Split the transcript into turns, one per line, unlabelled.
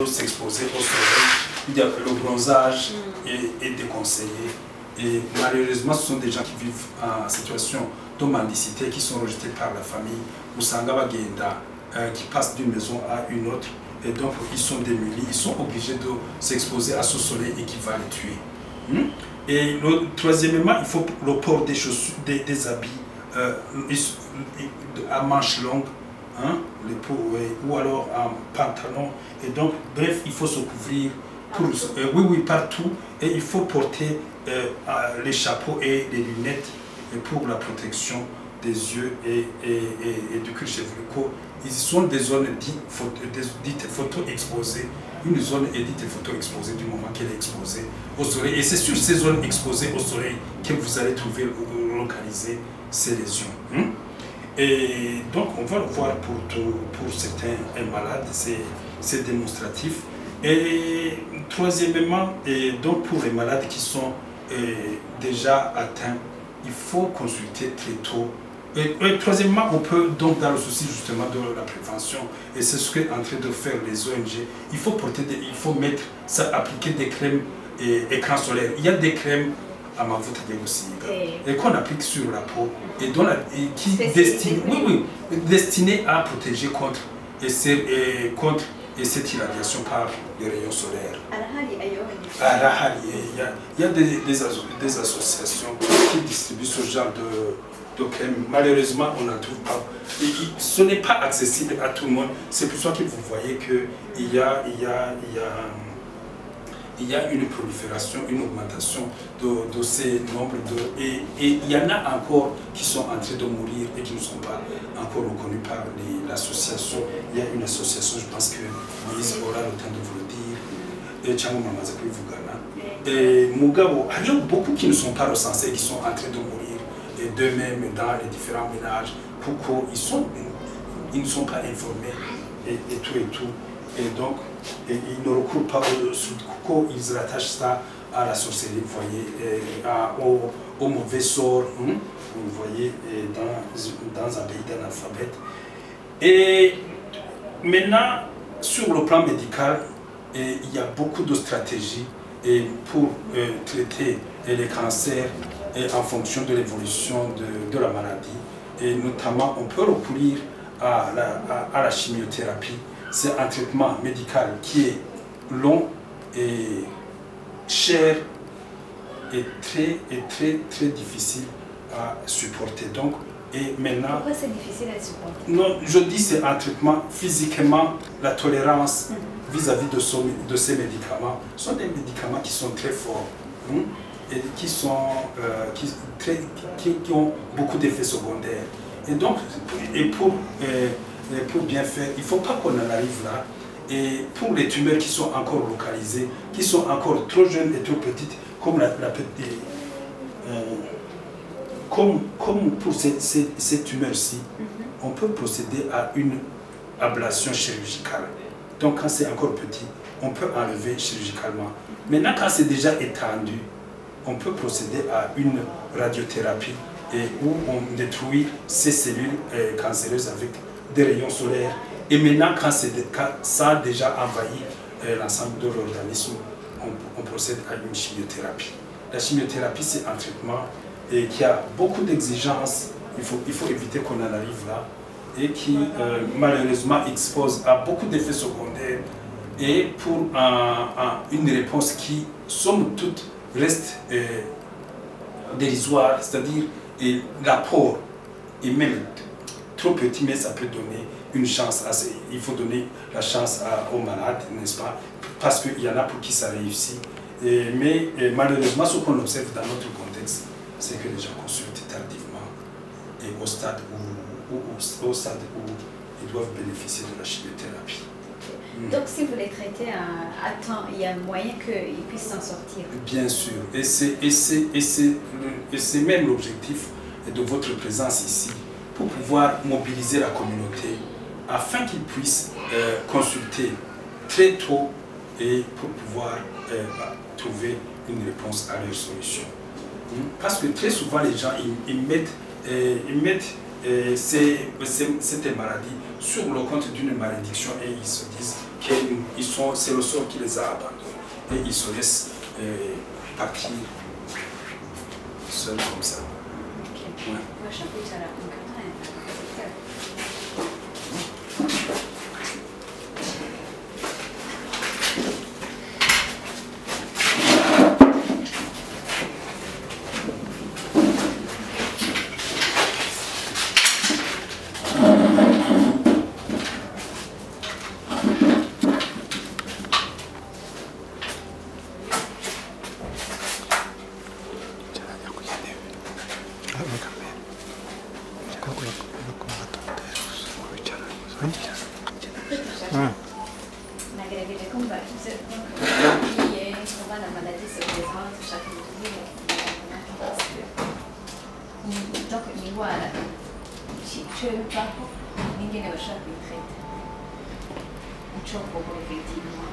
s'exposer au soleil, le bronzage est déconseillé. Et malheureusement, ce sont des gens qui vivent en situation de mendicité, qui sont rejetés par la famille, ou Sangabagenda, qui passent d'une maison à une autre. Et donc, ils sont démunis, ils sont obligés de s'exposer à ce soleil et qui va les tuer. Et troisièmement, il faut le port des chaussures, des habits à manches longues, les peaux, ou alors en pantalon. Et donc, bref, il faut se couvrir partout. Et il faut porter les chapeaux et les lunettes pour la protection des yeux et du cuir chevelu. Ils sont des zones dites photo-exposées. Une zone est dite photo-exposée du moment qu'elle est exposée au soleil. Et c'est sur ces zones exposées au soleil que vous allez trouver localiser ces lésions. Et donc, on va le voir pour certains malades, c'est démonstratif. Et troisièmement, donc pour les malades qui sont déjà atteints, il faut consulter très tôt. Et troisièmement, on peut donc dans le souci justement de la prévention, et c'est ce qu'est en train de faire les ONG, il faut appliquer des crèmes écran solaire. Il y a des crèmes à Mavuta et qu'on applique sur la peau et qui destinées à protéger contre cette irradiation par les rayons solaires. Il y a des associations qui distribuent ce genre de crème. Malheureusement, on n'en trouve pas. Ce n'est pas accessible à tout le monde. C'est pour ça que vous voyez qu'il y a une prolifération, une augmentation de ces nombres et il y en a encore qui sont en train de mourir et qui ne sont pas encore reconnus par l'association. Il y a une association, je pense que Moïse aura le temps de vous le dire, et Tchango Mamaza Vugana. Et Mugabo, il y a beaucoup qui ne sont pas recensés, qui sont en train de mourir, et d'eux-mêmes dans les différents ménages, pourquoi ils ne sont pas informés, et tout. Et donc, ils ne recourent pas au coup, ils rattachent ça à la sorcellerie, vous voyez, au mauvais sort, vous voyez, dans un pays d'analphabète. Et maintenant, sur le plan médical, il y a beaucoup de stratégies pour traiter les cancers en fonction de l'évolution de la maladie. Et notamment, on peut recourir à la chimiothérapie. C'est un traitement médical qui est long et cher et très difficile à supporter. Donc, et maintenant,
pourquoi c'est difficile à supporter?
Non, je dis c'est un traitement physiquement, la tolérance vis-à-vis de ces médicaments sont des médicaments qui sont très forts et qui ont beaucoup d'effets secondaires. Et donc, pour bien faire, il ne faut pas qu'on en arrive là. Et pour les tumeurs qui sont encore localisées, qui sont encore trop jeunes et trop petites, comme comme pour ces tumeurs-ci, on peut procéder à une ablation chirurgicale. Donc quand c'est encore petit, on peut enlever chirurgicalement. Maintenant, quand c'est déjà étendu, on peut procéder à une radiothérapie où on détruit ces cellules cancéreuses avec des rayons solaires. Et maintenant, quand ça a déjà envahi l'ensemble de l'organisme, on procède à une chimiothérapie. La chimiothérapie, c'est un traitement qui a beaucoup d'exigences. Il faut éviter qu'on en arrive là. Et qui, malheureusement, expose à beaucoup d'effets secondaires. Et pour une réponse qui, somme toute, reste dérisoire, c'est-à-dire l'apport est même trop petit, mais ça peut donner une chance. Il faut donner la chance aux malades, n'est-ce pas? Parce qu'il y en a pour qui ça réussit. Mais malheureusement, ce qu'on observe dans notre contexte, c'est que les gens consultent tardivement et au stade où ils doivent bénéficier de la chimiothérapie.
Donc si vous les traitez à temps, il y a moyen qu'ils puissent s'en sortir? Bien sûr.
Et c'est même l'objectif de votre présence ici, pour pouvoir mobiliser la communauté afin qu'ils puissent consulter très tôt et pour pouvoir trouver une réponse à leurs solutions. Parce que très souvent les gens ils mettent cette maladie sur le compte d'une malédiction et ils se disent c'est le sort qui les a abandonnés. Et ils se laissent partir seuls comme ça.
Okay.
Ouais.
Nagerageje kumva ibyo abana maladie sévère dushaka donc ni indwara icyo bivaho n'ingene bashaka kuyitraita icyo kuvura effectivement